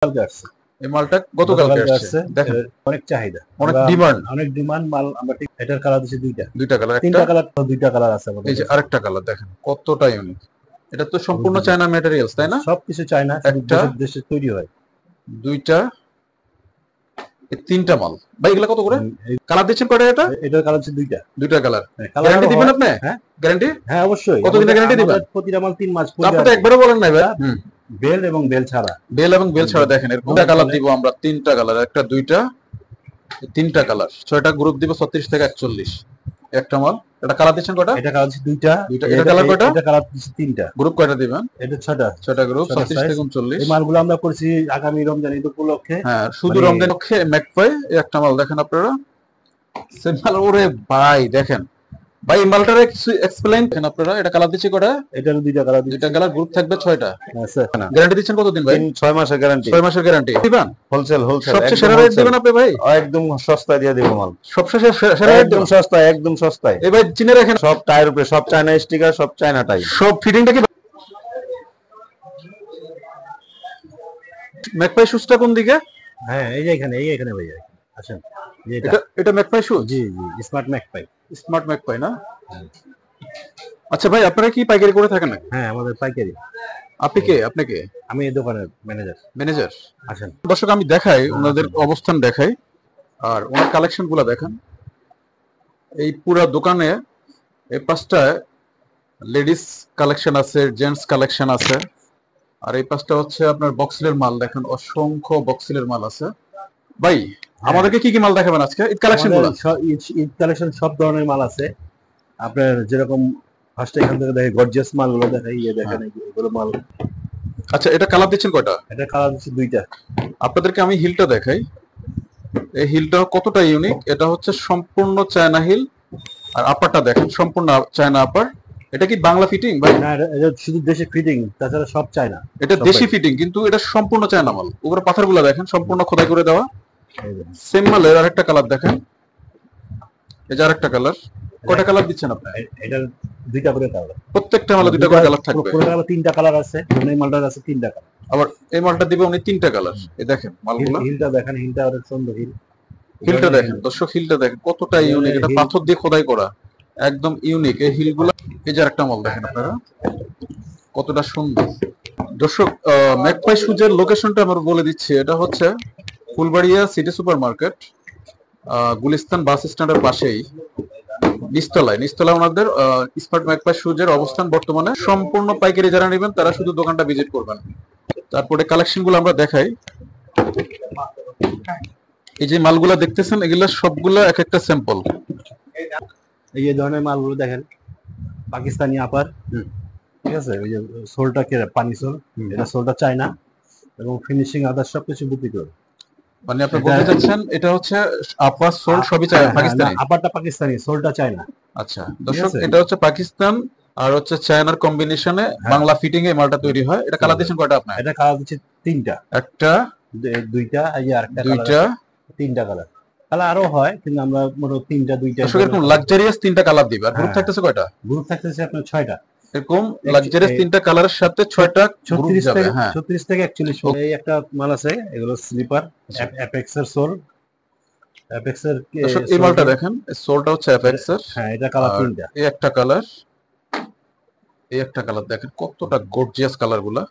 কালকে আসছে। এই মালটা গতকালকে আসছে। দেখেন অনেক চাহিদা, অনেক ডিমান্ড মাল। আমরা ঠিক এটার কালার দিচ্ছি দুইটা কালার, দুইটা কালার আছে আমাদের। এই যে আরেকটা কালার দেখেন কতটা ইউনিক। এটা তো সম্পূর্ণ চায়না ম্যাটেরিয়ালস, তাই না? সবকিছু চায়না, দেশে তৈরি হয়। দুইটা, তিনটা মাল ভাই। এগুলা কত করে কালার দিচ্ছেন? কয়টা এটা? এটার কালার হচ্ছে দুইটা কালার। গ্যারান্টি দিবেন আপনি? হ্যাঁ গ্যারান্টি। হ্যাঁ অবশ্যই। কতদিনের গ্যারান্টি দিবেন? প্রতিটা মাল 3 মাস। আপনি তো একবারও বলেন নাই ভাই। বেল এবং বেল ছাড়া। দেখেন এরকম কালার দিব আমরা, তিনটা কালার, একটা দুইটা তিনটা কালার, 6টা গ্রুপ দিব 36 থেকে 41 একটা মাল। এটা কালার দিচ্ছেন কয়টা? এটা কালার হচ্ছে দুইটা। এটা কালার কয়টা? এটা কালার দিচ্ছি তিনটা। গ্রুপ কয়টা দিবেন? এটা 6টা গ্রুপ 36 থেকে 39। এই মালগুলো আমরা করছি আগামী রমজান ঈদ উপলক্ষে। হ্যাঁ, শুধু রমজান উপলক্ষে ম্যাকপাই একটা মাল দেখেন আপনারা। সিম্পল। ওরে ভাই দেখেন ভাই, এই মালটার কিছু এক্সপ্লেইন করেন আপনারা। এটা কালার দিচ্ছি কয়টা? এটার দুইটা কালার, গ্রুপ থাকবে 6টা। আচ্ছা, গ্যারান্টি দিচ্ছেন কতদিন ভাই? 6 মাসের গ্যারান্টি। 6 মাসের গ্যারান্টি দিবেন? হোলসেল সবচেয়ে সেরা রেট দিবেন আপনি ভাই? একদম সস্তায় দিয়ে দেব মাল। সবচেয়ে সেরা রেট একদম সস্তায়। এই ভাই চিনে রাখেন, সব টায়ার উপরে সব চায়না স্টিকার, সব চায়না টাই। সব ফিটিংটা কি? ম্যাকপাই শুজটা কোন দিকে? হ্যাঁ এই যে এখানে ভাই আসেন। এটা ম্যাকপাই শুজ? জি স্মার্ট ম্যাকপাই না? আচ্ছা ভাই, আপনারা কি পাইকারি করে থাকেন নাকি? হ্যাঁ আমাদের পাইকারি। আপনি কে? আমি এই দোকানের ম্যানেজার। আসেন দর্শক, আমি দেখাই ওনাদের অবস্থান দেখাই, আর ওনার কালেকশন গুলা দেখেন। এই পুরো দোকানে এই পাঁচটায় লেডিস কালেকশন আছে, জেন্টস কালেকশন আছে, আর এই পাঁচটা হচ্ছে আপনার বক্সিলের মাল। দেখেন অসংখ্য বক্সিলের মাল আছে। ভাই আমাদেরকে কি কি মাল দেখাবেন আজকে? ঈদ কালেকশন গুলো? ঈদ কালেকশন সব ধরনের মাল আছে আপনার। যেরকম ফার্স্ট এখান থেকে দেখে গর্জিয়াস মালগুলো দেখাই, দেখেন এগুলো মাল। আচ্ছা, এটা কালার দিচ্ছেন কয়টা? এটা কালার দিচ্ছি দুইটা। আপনাদেরকে আমি হিলটা দেখাই। এই হিলটা কতটা ইউনিক। এটা হচ্ছে সম্পূর্ণ চায়না হিল, আর আপারটা দেখেন সম্পূর্ণ চায়না আপার। এটা কি বাংলা ফিটিং ভাই? না, এটা শুধু দেশি ফিটিং, তাছাড়া সব চায়না। এটা দেশি ফিটিং, কিন্তু এটা সম্পূর্ণ চায়না মাল। উপরে পাথরগুলো দেখেন সম্পূর্ণ খোদাই করে দেওয়া। সেম মালের আরেকটা কালার দেখেন, এই যে আরেকটা কালার। কয়টা কালার দিচ্ছেন আপনি? এটা দুইটা করে কালার। প্রত্যেকটা মালে দুইটা করে কালার থাকবে। পুরো কালার তিনটা কালার আছে। এই মালটার আছে তিনটা কালার। আবার এই মালটা দিবে উনি তিনটা কালার। এই দেখেন মালগুলো। হিলটা দেখেন, হিলটা অনেক সুন্দর। হিলটা দেখেন দর্শক, হিলটা দেখেন কতটা ইউনিক। এটা পাথর দিয়ে খোদাই করা, একদম ইউনিক এই হিলগুলো। এই যে আরেকটা মাল দেখেন আপনারা কতটা সুন্দর। দর্শক, ম্যাকপাই শুজের লোকেশনটা আমরা বলে দিচ্ছি। এটা হচ্ছে Fulbaria city super market, Gulistan bus স্ট্যান্ডের পাশেই নিচতলায় ওনাদের স্মার্ট ম্যাকপাই শুজের অবস্থান বর্তমানে। সম্পূর্ণ পাইকারি যারা নেবেন তারা শুধু দোকানটা ভিজিট করবেন। তারপরে কালেকশন গুলো আমরা দেখাই। এই যে মালগুলা দেখতেছেন, এগুলা সবগুলা এক একটা স্যাম্পল। এই যে ধরনের মালগুলো দেখেন, পাকিস্তানি আপার, ঠিক আছে। ওই যে সোলটা কে পানি সোল, এটা সোলটা চায়না, এবং ফিনিশিং আদার সবকিছু বুদ্ধি করে। মানে আপনি বলতে চাচ্ছেন এটা হচ্ছে আপার সোল সবই পাকিস্তানি? আপারটা পাকিস্তানি, সোলটা চায়না। আচ্ছা দর্শক, এটা হচ্ছে পাকিস্তান আর হচ্ছে চায়নার কম্বিনেশনে বাংলা ফিটিং এ মালটা তৈরি হয়। এটা কালার দিচ্ছেন কয়টা আপনি? এটা কালার দিচ্ছে তিনটা। একটা, দুইটা, এই যে আরেকটা দুইটা, তিনটা কালার। কালার আরো হয়, কিন্তু আমরা মোট তিনটা, দুইটা। দর্শক এরকম লাক্সারিয়াস তিনটা কালার দিবে। আর গ্রুপ থাকতেছে কয়টা? গ্রুপ থাকতেছে আপনার 6টা। এরকম লাক্সারিয়াস তিনটা কালারের সাথে 6টা গ্রুপ যাবে। হ্যাঁ 36 থেকে 41। এই একটা মাল আছে, এগুলো স্লিপার অ্যাপেক্স এর সোল। অ্যাপেক্স এর এই মালটা দেখেন, সোলটা হচ্ছে অ্যাপেক্স এর। হ্যাঁ এটা কালার তিনটা। এই একটা কালার, এই একটা কালার দেখেন কতটা গর্জিয়াস কালার গুলা।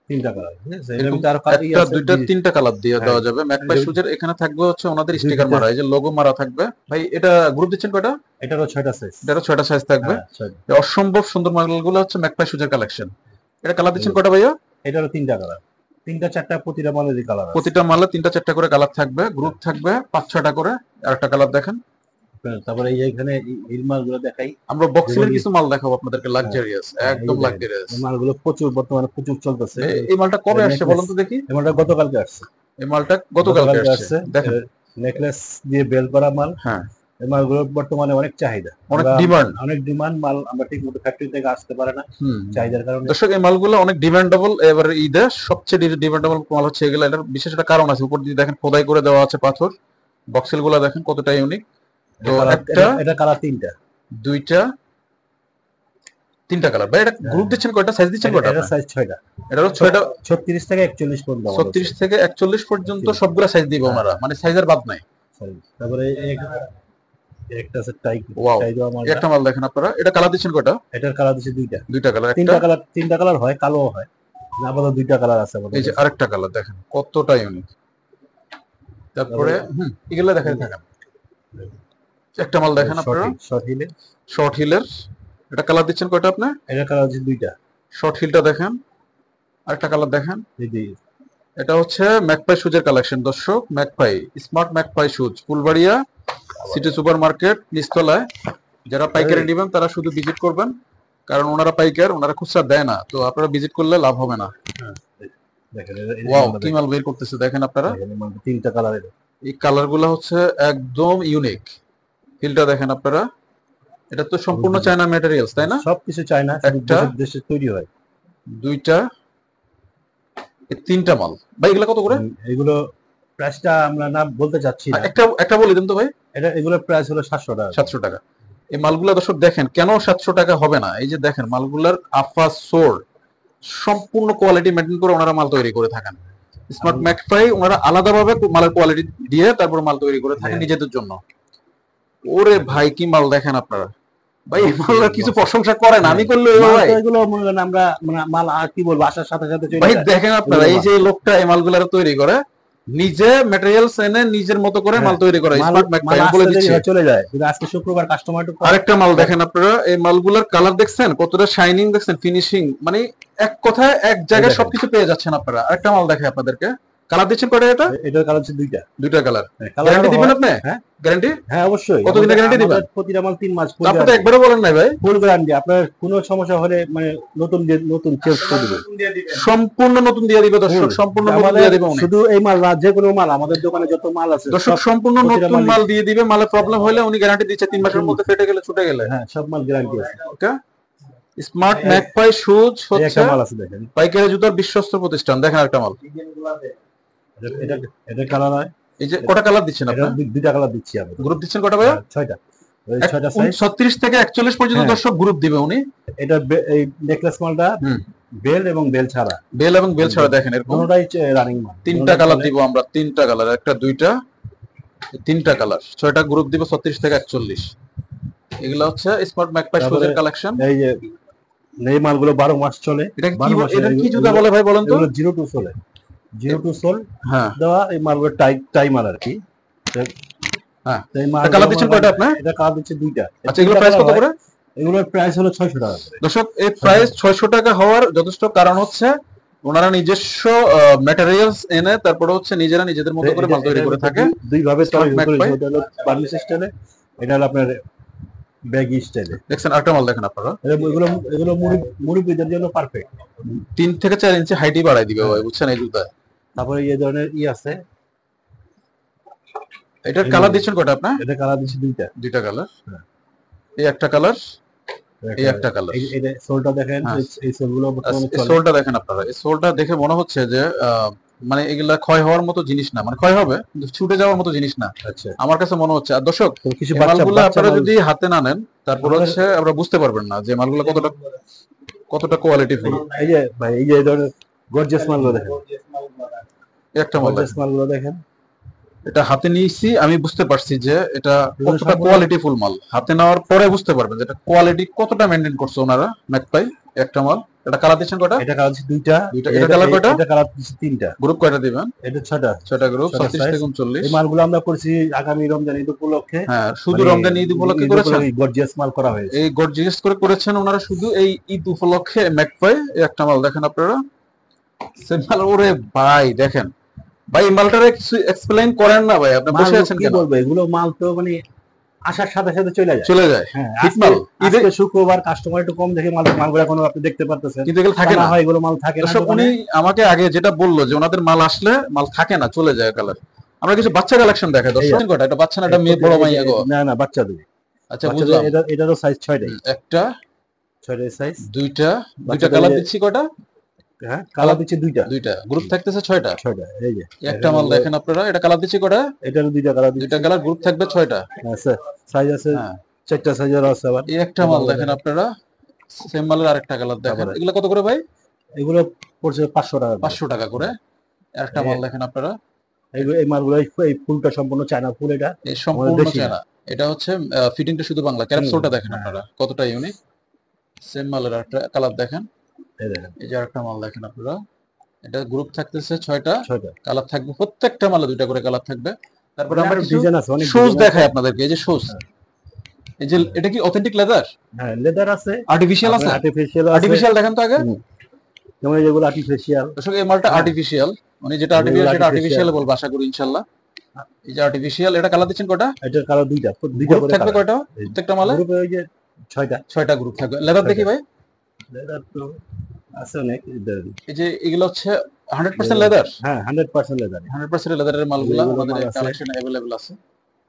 তিনটা কালার, একটা দুইটা তিনটা কালার দিয়ে দেওয়া যাবে। ম্যাকপাই শুজের এখানে থাকবে হচ্ছে ওনাদের স্টিকার মারা, এই যে লোগো মারা থাকবে। ভাই এটা গ্রুপ দিচ্ছেন কয়টা? এটারও 6টা সাইজ। এটারও 6টা সাইজ থাকবে। অসম্ভব সুন্দর মালগুলো হচ্ছে ম্যাকপাই শুজের কালেকশন। এটা কালার দিচ্ছেন কয়টা ভাইয়া? এটারও তিনটা কালার, তিনটা চারটা, প্রতিটা মালেরই কালার। প্রতিটা মালে তিনটা চারটা করে কালার থাকবে। গ্রুপ থাকবে 5-6টা করে। আরেকটা কালার দেখেন। তারপরে এই এখানে এই মালগুলো দেখাই। আমরা বক্সিলের কিছু মাল দেখাবো আপনাদেরকে, লাক্সারিয়াস, একদম লাক্সারিয়াস মালগুলো। বর্তমানে প্রচুর চলতেছে। এই মালটা কবে আসছে বলুন তো দেখি? এই মালটা গতকালকে আসছে। এই মালটা গতকালকে আসছে। দেখেন নেকলেস দিয়ে বেল করা মাল। হ্যাঁ, এই মালগুলো বর্তমানে অনেক চাহিদা, অনেক ডিমান্ড মাল। আমরা ঠিক মতো ফ্যাক্টরি থেকে আসতে পারে না চাহিদার কারণে। দর্শক, এই মালগুলো অনেক ডিমান্ডেবল। এবারে ঈদে সবচেয়ে ডিমান্ডেবল মাল হচ্ছে এগুলো। এটার বিশেষ একটা কারণ আছে। উপর দিয়ে দেখেন খোদাই করে দেওয়া আছে পাথর। বক্সেল গুলা দেখেন কতটা ইউনিক। তো এটা কালার তিনটা, দুইটা, তিনটা কালার ভাই, এটা গ্রুপ দিচ্ছেন কয়টা, সাইজ দিচ্ছেন কয়টা? এটা সাইজ 6টা। এটা হলো 6টা, 36 থেকে 41 পর্যন্ত। 36 থেকে 41 পর্যন্ত সবগুলা সাইজ দিবে ওনারা, মানে সাইজের বাদ নাই। তারপরে একটা আছে টাই, ওয়াও, টাই দেওয়া মাল। একটা মাল দেখেন আপনারা, এটা কালার দিচ্ছেন কয়টা? এটার কালার দিচ্ছে দুইটা। দুইটা কালার, তিনটা কালার হয়, কালো হয়, আপাতত দুইটা কালার আছে আমাদের। এই যে আরেকটা কালার দেখেন কতটা ইউনিক। তারপরে এগুলা দেখেন থাকেন, একটা মাল দেখেন আপনারা শর্ট হিলের, এটা কালার দিচ্ছেন কয়টা আপনি? এটা কালার দিচ্ছে দুইটা। শর্ট হিলটা দেখেন, আরেকটা কালার দেখেন, এটা হচ্ছে ম্যাকপাই শুজের কালেকশন দর্শক। Magpie, smart Magpie shoes, Phulbaria city super market নিচতলায়। যারা পাইকারি নেবেন তারা শুধু ভিজিট করবেন, কারণ ওনারা পাইকার, ওনারা খুচরা দেয় না, তো আপনারা ভিজিট করলে লাভ হবে না। ওয়াও, কি মাল বের করতেছে দেখেন আপনারা, তিনটা কালার। এই কালার গুলা হচ্ছে একদম ইউনিক। হিলটা দেখেন আপনারা, এটা তো সম্পূর্ণ চায়না ম্যাটেরিয়ালস, তাই না? সবকিছু চায়না, একটা দেশে তৈরি হয়। দুইটা, এই তিনটা মাল ভাই, এগুলা কত করে? এগুলো প্রাইসটা আমরা না বলতে চাচ্ছি না। একটা বলে দেন তো ভাই। এগুলোর প্রাইস হলো 700 টাকা। 700 টাকা। এই মালগুলা দর্শক দেখেন, কেন 700 টাকা হবে না? এই যে দেখেন মালগুলার আফা সোর সম্পূর্ণ কোয়ালিটি মেইনটেইন করে ওনারা মাল তৈরি করে থাকেন। স্মার্ট ম্যাকপাই ওনারা আলাদাভাবে মালের কোয়ালিটি দিয়ে তারপর মাল তৈরি করে থাকেন নিজেদের জন্য। ওরে ভাই, কি মাল দেখেন আপনারা ভাই, এই মালগুলোর কিছু প্রশংসা করেন, আমি করলে ভাই এগুলো আমরা মাল আর কি বলবো, আসার সাথে সাথে ভাই দেখেন আপনারা, এই যে লোকটা এই মালগুলো তৈরি করে, নিজে ম্যাটেরিয়ালস এনে নিজের মতো করে মাল তৈরি করে স্মার্ট ম্যাকপাই, আমি বলে দিচ্ছি চলে যায়। আজকে শুক্রবার কাস্টমার। আরেকটা মাল দেখেন আপনারা, এই মালগুলোর কালার দেখছেন কতটা শাইনিং, দেখছেন ফিনিশিং, মানে এক কথায় এক জায়গায় সবকিছু পেয়ে যাচ্ছেন আপনারা। আরেকটা মাল দেখে আপনাদেরকে, কালার দিচ্ছেন কয়টা? এটার কালার হচ্ছে দুইটা কালার। গ্যারান্টি দিবেন আপনি? হ্যাঁ গ্যারান্টি, হ্যাঁ অবশ্যই। কতদিনের গ্যারান্টি দিবেন? প্রতিটা মাল 3 মাস। আপনি তো একবারও বলেন নাই ভাই। Full guarantee. আপনার কোনো সমস্যা হলে মানে নতুন চেঞ্জ করে দিবেন, সম্পূর্ণ নতুন দিয়ে দিবে দর্শক, সম্পূর্ণ নতুন দিয়ে দিবে। শুধু এই মাল না, যে কোনো মাল, আমাদের দোকানে যত মাল আছে দর্শক সম্পূর্ণ নতুন মাল দিয়ে দিবে। মালে প্রবলেম হলে উনি গ্যারান্টি দিচ্ছে 3 মাসের মধ্যে, ফেটে গেলে ছুটে গেলে, হ্যাঁ সব মাল গ্যারান্টি আছে। ওকে, স্মার্ট ম্যাকপাই শুজ হচ্ছে পাইকারি জুতার বিশ্বস্ত প্রতিষ্ঠান। দেখেন একটা মাল, এটা কালার হয়। এই যে কটা কালার দিচ্ছেন আপনারা? দুইটা কালার দিচ্ছি আমি। গ্রুপ দিচ্ছেন কটা ভাই? 6টা। ওই 6টা সাইজ 36 থেকে 41 পর্যন্ত দর্শক গ্রুপ দিবে উনি। এটা এই নেকলেস মালটা বেল এবং বেল ছাড়া, বেল এবং বেল ছাড়া দেখেন এরকম দুটোটাই রানিং মাল। তিনটা কালার দিব আমরা, তিনটা কালার, একটা দুইটা তিনটা কালার, 6টা গ্রুপ দিব 36 থেকে 41। এগুলা হচ্ছে স্মার্ট ম্যাকপাই শুজের কালেকশন। এই যে এই মালগুলো 12 মাস চলে। এটা কি জুতা বলে ভাই বলেন তো? এগুলো 02 চলে, 02 সোল। হ্যাঁ, দেওয়া এই মালগুলো টাই মাল আর কি। হ্যাঁ, এই মাল কালার দিচ্ছেন কয়টা আপনি? এটা কালার দিচ্ছে দুইটা। আচ্ছা, এগুলো প্রাইস কত করে? এগুলোর প্রাইস হলো 600 টাকা। দর্শক, এই প্রাইস 600 টাকা হওয়ার যথেষ্ট কারণ হচ্ছে ওনারা নিজস্ব ম্যাটেরিয়ালস এনে তারপরে হচ্ছে নিজেরা নিজেদের মতো করে মাল তৈরি করে থাকে। দুই ভাবে তৈরি করে, এটা হলো বার্নিশ স্টাইলে, এটা হলো আপনার ব্যাগি স্টাইলে। দেখছেন আরেকটা মাল দেখেন আপনারা, এগুলো মুরব্বিদের জন্য পারফেক্ট। 3 থেকে 4 ইঞ্চি হাইটই বাড়াই দিবে ভাই, বুঝছেন এই জুতা। তারপরে এই ধরনের আছে, এটার কালার দিচ্ছেন কয়টা আপনি? এটা কালার দিচ্ছি দুইটা কালার। এই একটা কালার, এই একটা কালার। এই সোলটা দেখেন, এই সোলগুলো বর্তমানে চলে। সোলটা দেখেন আপনারা, এই সোলটা দেখে মনে হচ্ছে যে মানে এগুলা ক্ষয় হওয়ার মতো জিনিস না, মানে ক্ষয় হবে কিন্তু ছুটে যাওয়ার মতো জিনিস না। আচ্ছা, আমার কাছে মনে হচ্ছে। আর দর্শক, কিছু মালগুলো আপনারা যদি হাতে না নেন তারপর হচ্ছে আপনারা বুঝতে পারবেন না যে মালগুলো কতটা কোয়ালিটিফুল। এই যে ভাই, এই যে এই ধরনের গর্জিয়াস মালগুলো দেখেন, একটা মাল, গর্জিয়াস মালগুলো দেখেন। এটা হাতে নিয়েছি, আমি বুঝতে পারছি যে এটা কতটা কোয়ালিটিফুল মাল। হাতে নেওয়ার পরে বুঝতে পারবেন যে এটা কোয়ালিটি কতটা মেইনটেইন করছে ওনারা। ম্যাকপাই একটা মাল। এটা কালার দিচ্ছেন কয়টা? এটা কালার দিচ্ছি দুইটা। এটা কালার কয়টা? এটা কালার দিচ্ছি তিনটা। গ্রুপ কয়টা দিবেন? এটা 6টা গ্রুপ, 36 থেকে 39। এই মালগুলো আমরা করেছি আগামী রমজান ঈদ উপলক্ষে। হ্যাঁ, শুধু রমজান ঈদ উপলক্ষে করেছেন। গর্জিয়াস মাল করা হয়েছে, এই গর্জিয়াস করে করেছেন ওনারা শুধু এই ঈদ উপলক্ষে। ম্যাকপাই এই একটা মাল দেখেন আপনারা, সেমাল। ওরে ভাই দেখেন ভাই, মালটারে কিছু এক্সপ্লেইন করেন না ভাই, আপনি বসে আছেন কেন? বলবো, এগুলো মাল তো মানে আসার সাথে সাথে চলে যায়। হ্যাঁ, আজকে শুক্রবার, কাস্টমার একটু কম দেখে মালগুলো এখনো আপনি দেখতে পারতেছেন, কিন্তু এগুলো থাকে না হয়, এগুলো মাল থাকে না। উনি আমাকে আগে যেটা বললো যে ওনাদের মাল আসলে মাল থাকে না, চলে যায় কালার। আমরা কিছু বাচ্চা কালেকশন দেখাই দর্শক। কয়টা? এটা বাচ্চা না, এটা মেয়ে, বড় মাইয়া গো? না বাচ্চা দুই। আচ্ছা, বুঝলাম। এটারও সাইজ 6টাই। একটা 6টাই সাইজ, দুইটা কালার দিচ্ছি। কয়টা? হ্যাঁ, কালার দিচ্ছে দুইটা। গ্রুপ থাকতেছে 6টা। এই যে একটা মাল দেখেন আপনারা, এটা কালার দিচ্ছে কয়টা? এটারও দুইটা কালার, গ্রুপ থাকবে 6টা। আচ্ছা, সাইজ আছে 4টা সাইজের আছে আবার। এই একটা মাল দেখেন আপনারা, সেম মালের আরেকটা কালার দেখেন, তারপরে এগুলো কত করে ভাই? এগুলো পড়ছে 500 টাকা করে। 500 টাকা করে। আরেকটা মাল দেখেন আপনারা, এই মালগুলো এই ফুলটা সম্পূর্ণ চায়না ফুল, এটা এই আমাদের সম্পূর্ণ দেশি না। চেনা। এটা হচ্ছে ফিটিংটা শুধু বাংলা। ক্যাপসুলটা দেখেন আপনারা কতটা ইউনিক। সেম মালের আরেকটা কালার দেখেন, এই দেখেন এই যে আরেকটা মাল দেখেন আপনারা। এটা গ্রুপ থাকতেছে 6টা, 6টা। কালার থাকবে প্রত্যেকটা মালে 2টা করে কালার থাকবে। তারপরে আমরা আরো কিছু ডিজাইন আছে, অনেক শুজ ডিজাইন দেখাই আছে। আপনাদেরকে, এই যে শুজ। এই যে এটা কি অথেন্টিক লেদার? হ্যাঁ, লেদার আছে, আর্টিফিশিয়াল আছে? আর্টিফিশিয়াল আছে। আর্টিফিশিয়াল দেখেন তো আগে। যেমন যেগুলো আর্টিফিশিয়াল, দর্শক এই মালটা আর্টিফিশিয়াল, মানে যেটা আর্টিফিশিয়াল সেটা আর্টিফিশিয়াল বলবো আশা করি ইনশাআল্লাহ। এই যে আর্টিফিশিয়াল, এটা কালার দিচ্ছেন কয়টা? এটার কালার দুইটা গ্রুপ করে থাকবে কালার। কয়টা প্রত্যেকটা মালে? গ্রুপে ওই যে 6টা। 6টা গ্রুপ থাকবে। লেদার দেখি ভাই। লেদার তো আছে অনেক। এই যে এগুলো হচ্ছে 100% লেদার। হ্যাঁ, 100% লেদার। 100% লেদারের মালগুলো এগুলো আমাদের মাল আছে। কালেকশনে अवेलेबल আছে।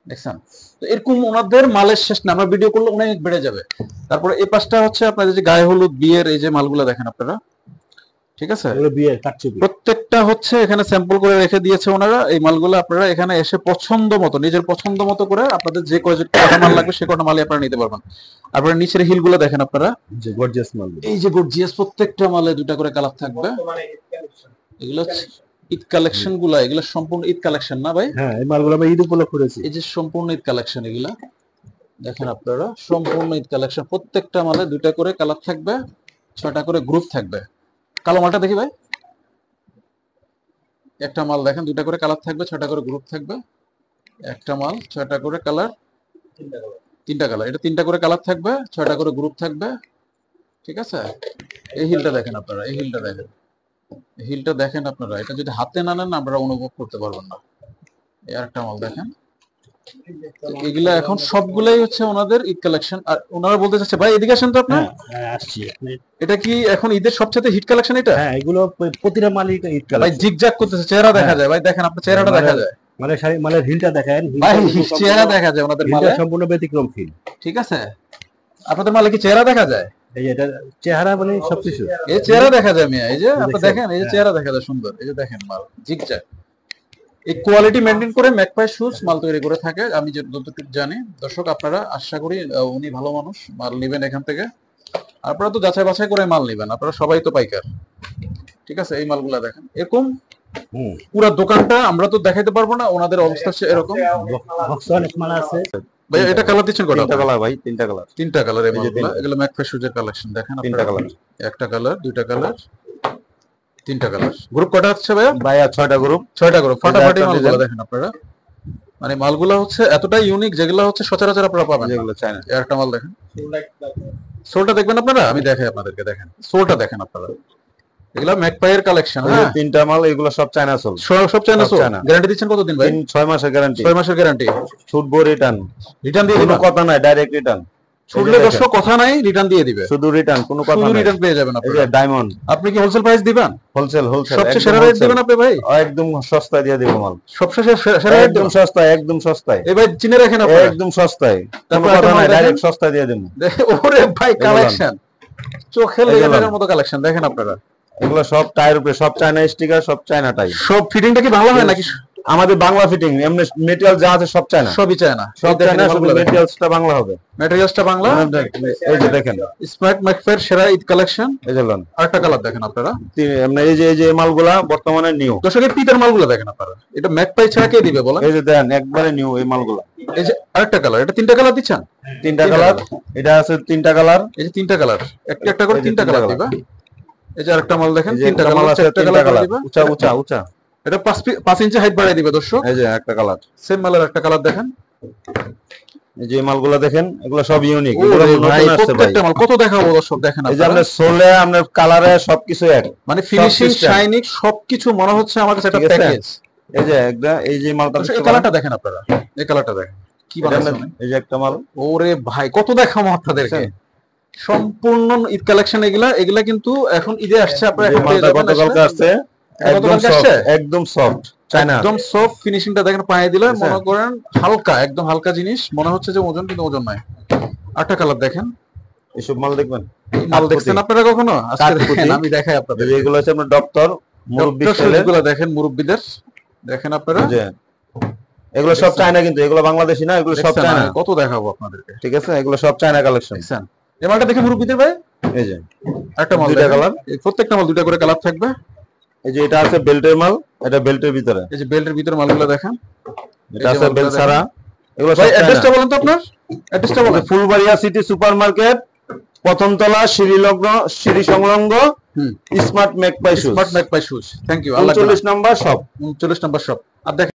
দেখছেন তো এরকম ওনাদের মালের শেষ না, আমরা ভিডিও করলে অনেক বেড়ে যাবে। তারপরে এই পাশটা হচ্ছে আপনাদের যে গায়ে হলুদ বিয়ের এই যে মালগুলো দেখেন আপনারা, ঠিক আছে? এগুলো বিয়ের কাটছবি। প্রত্যেকটা হচ্ছে এখানে স্যাম্পল করে রেখে দিয়েছে ওনারা। এই মালগুলো আপনারা এখানে এসে পছন্দ মতো, নিজের পছন্দ মতো করে আপনাদের যে কয়টা মাল লাগবে সে কয়টা মালই আপনারা নিতে পারবেন। আপনারা নিচের হিলগুলো দেখেন আপনারা, যে গর্জিয়াস মাল। এই যে গর্জিয়াস, প্রত্যেকটা মালে 2টা করে কালার থাকবে। এগুলো হচ্ছে ঈদ কালেকশন গুলা, এগুলো সম্পূর্ণ ঈদ কালেকশন না ভাই? হ্যাঁ, এই মালগুলো আমরা ঈদ উপলক্ষে করেছি। এই যে সম্পূর্ণ ঈদ কালেকশন, এগুলা দেখেন আপনারা সম্পূর্ণ ঈদ কালেকশন। প্রত্যেকটা মালে 2টা করে কালার থাকবে, 6টা করে গ্রুপ থাকবে। কালো মালটা দেখি ভাই। একটা মাল দেখেন 2টা করে কালার থাকবে, 6টা করে গ্রুপ থাকবে। একটা মাল 6টা করে কালার, 3টা কালার। এটা 3টা করে কালার থাকবে, 6টা করে গ্রুপ থাকবে, ঠিক আছে? এই হিলটা দেখেন আপনারা, এই হিলটা দেখেন, এই হিলটা দেখেন আপনারা। এটা যদি হাতে না নেন আপনারা অনুভব করতে পারবেন না। এই আরেকটা মাল দেখেন। এগুলা এখন সবগুলাই হচ্ছে ওনাদের ঈদ কালেকশন। আর ওনারা বলতে চাচ্ছে ভাই এদিকে আসেন তো আপনার। হ্যাঁ, আসছি। এটা কি এখন ঈদের সবচেয়ে হিট কালেকশন এটা? হ্যাঁ, এগুলো প্রতিটা মালই ঈদ ভাই কালেকশন। জিগজাগ করতেছে, চেহারা দেখা যায় ভাই, দেখেন আপনার চেহারাটা দেখা যায় মানে মালের হিলটা দেখেন, ভাই, চেহারা দেখা যায় ওনাদের মালে। হিলটা সম্পূর্ণ ব্যতিক্রম ফিল। ঠিক আছে, আপনাদের মালে কি চেহারা দেখা যায়? এই যে এটা চেহারা মানে সবকিছু। এই চেহারা দেখা যায় মিয়া, এই যে আপনি দেখছেন? দেখেন, এই যে চেহারা দেখা যায় সুন্দর। এই যে দেখেন মাল জিগজাগ। এই কোয়ালিটি মেনটেন করে ম্যাকপাই শুজ মাল তৈরি করে থাকে, আমি যতটুকু জানি। দর্শক আপনারা আশা করি উনি ভালো মানুষ, মাল নেবেন এখান থেকে। আপনারা তো যাচাই বাছাই করে মাল নেবেন, আপনারা সবাই তো পাইকার, ঠিক আছে? এই মালগুলা দেখেন এরকম পুরো দোকানটা আমরা তো দেখাইতে পারবো না, ওনাদের অবস্থা হচ্ছে এরকম। বক্স অনেক মাল আছে। ভাই এটা কালার দিচ্ছেন কয়টা? 3টা কালার ভাই, 3টা কালার। 3টা কালার। এই মালগুলা এগুলো ম্যাকপাই শুজের কালেকশন দেখেন 3টা আপনারা। কালার। একটা কালার, 2টা কালার, 3টা কালার। গ্রুপ কটা হচ্ছে ভাইয়া? ভাইয়া 6টা গ্রুপ। 6টা গ্রুপ। ফাটাফাটি মালগুলো দেখেন আপনারা। মানে মালগুলা হচ্ছে এতটাই ইউনিক যেগুলো হচ্ছে সচরাচর আপনারা পাবেন। যেগুলো চায়না। এই একটা মাল দেখেন, সোলটা দেখবেন আপনারা, আমি দেখাই আপনাদেরকে। দেখেন সোলটা দেখেন আপনারা, এগুলা ম্যাকপাইয়ের কালেকশন। এই যে 3টা মাল, এগুলো সব চায়না সোল। সব চায়না সব সোল। চায়না। গ্যারান্টি দিচ্ছেন কতদিন ভাই? 6 মাসের গ্যারান্টি। 6 মাসের গ্যারান্টি। ছুটবো রিটার্ন। রিটার্ন দিয়ে কোনো দিবেন? কথা নাই, ডাইরেক্ট রিটার্ন। ছুটলে দর্শক কথা নাই, রিটার্ন দিয়ে দিবে। শুধু রিটার্ন, কোনো কথা শুধু নাই। রিটার্ন পেয়ে যাবেন এই আপনারা। যে ডায়মন্ড। আপনি কি হোলসেল প্রাইস দিবেন? হোলসেল সবচেয়ে সেরা রেট দিবেন আপনি ভাই? একদম সস্তায় দিয়ে দেব মাল। সবচেয়ে সেরা রেট একদম সস্তায়, একদম সস্তায়। এই ভাই চিনে রাখেন আপনারা, একদম সস্তায়, কোনো তারপর কথা একটা মাল নাই, দেখেন। ডাইরেক্ট সস্তায় দিয়ে দেব। ওরে ভাই কালেকশন চোখে লেগে থাকার মতো কালেকশন দেখেন আপনারা। এগুলো সব টায়ার উপরে, সব চায়না স্টিকার, সব চায়না টাই। সব ফিটিংটা কি ভালো হয় নাকি? আমাদের বাংলা ফিটিং, এমনি মেটেরিয়াল যা আছে সব চায়না। সবই চায়না। সব চায়না, শুধু মেটেরিয়ালসটা বাংলা হবে। ম্যাটেরিয়ালসটা বাংলা। এই যে দেখেন স্মার্ট ম্যাকফেয়ার সেরা ঈদ কালেকশন। এই যে লন। আরেকটা কালার দেখেন আপনারা। এমনি এই যে মালগুলা বর্তমানে নিউ। দর্শক এই পিটার মালগুলো দেখেন আপনারা, এটা ম্যাকপাই ছাড়া কে দিবে বলেন? এই যে দেখেন একবারে নিউ এই মালগুলা। এই যে আরেকটা কালার, এটা 3টা কালার দিচ্ছেন? 3টা কালার। এটা আছে 3টা কালার। এই যে 3টা কালার, একটা একটা করে 3টা কালার দিবা। এই যে আরেকটা মাল দেখেন, 3টা মাল কালার, আছে, 4টা 3টা কালার কালার। দিবা। উঁচা উঁচা উঁচা। এটা 5 ইঞ্চি হাইট বাড়াই দিবে দর্শক। এই যে একটা কালার। সেম মালের একটা কালার দেখেন। এই যে মালগুলা দেখেন, এগুলো সব ইউনিক। ওরে এগুলো ভাই নতুন আসছে ভাই। প্রত্যেকটা মাল কত দেখাবো দর্শক দেখেন এই যে আপনারা। আপনার সোলে, আপনার কালারে সবকিছু এক। মানে ফিনিশিং, system। শাইনিং সবকিছু মনে হচ্ছে আমার কাছে একটা ঠিক আছে? প্যাকেজ। এই যে একটা, এই যে মালটা এই কালারটা দেখেন আপনারা, এই কালারটা দেখেন কি বানাইছে। এই যে একটা মাল। ওরে ভাই কত দেখাবো আপনাদেরকে। সম্পূর্ণ ঈদ কালেকশন এগুলা। এগুলা কিন্তু এখন ঈদে আসছে, আপনারা এখন পেয়ে যাবেন। গতকালকে আসছে, একদম গতকালকে সফট, আসছে? একদম সফট চায়না। একদম সফট ফিনিশিংটা দেখেন, পায়ে দিলে আচ্ছা। মনে করেন হালকা, একদম হালকা জিনিস মনে হচ্ছে যে ওজন, কিন্তু ওজন নাই। আরেকটা কালার দেখেন। এসব মাল দেখবেন। এই মাল দেখছেন আপনারা কখনো? আজকে কাঠপুতি। দেখেন, আমি দেখাই আপনাদের। এই যে এগুলো হচ্ছে আপনার ডক্টর মুরব্বি ছেলে। এগুলো দেখেন মুরব্বিদের, দেখেন আপনারা। যে এগুলো সব চায়না, কিন্তু এগুলো বাংলাদেশি না, এগুলো সব দেখছেন? চায়না। কত দেখাবো আপনাদেরকে। ঠিক আছে, এগুলো সব চায়না কালেকশন। দেখছেন এই মালটা দেখে মুরব্বিদের ভাই এই যে একটা মাল দুইটা দেখেন। কালার। এই প্রত্যেকটা মাল দুইটা করে কালার থাকবে। এই যে এটা আছে বেল্টের মাল, এটা বেল্টের ভিতরে, এই যে বেল্টের ভিতরে মালগুলো দেখেন। এটা এই যে আছে মালগুলো বেল্ট দেখেন। ছাড়া। এগুলো সব ভাই চায়না। অ্যাড্রেসটা বলেন তো আপনার, অ্যাড্রেসটা বলেন। ফুলবাড়িয়া সিটি সুপার মার্কেট, প্রথম তলা, সিঁড়ি সংলগ্ন, smart Magpie shoes, smart Magpie shoes. Thank you. আল্লাহ 39 নম্বর শপ। 39 নম্বর শপ। আর দেখেন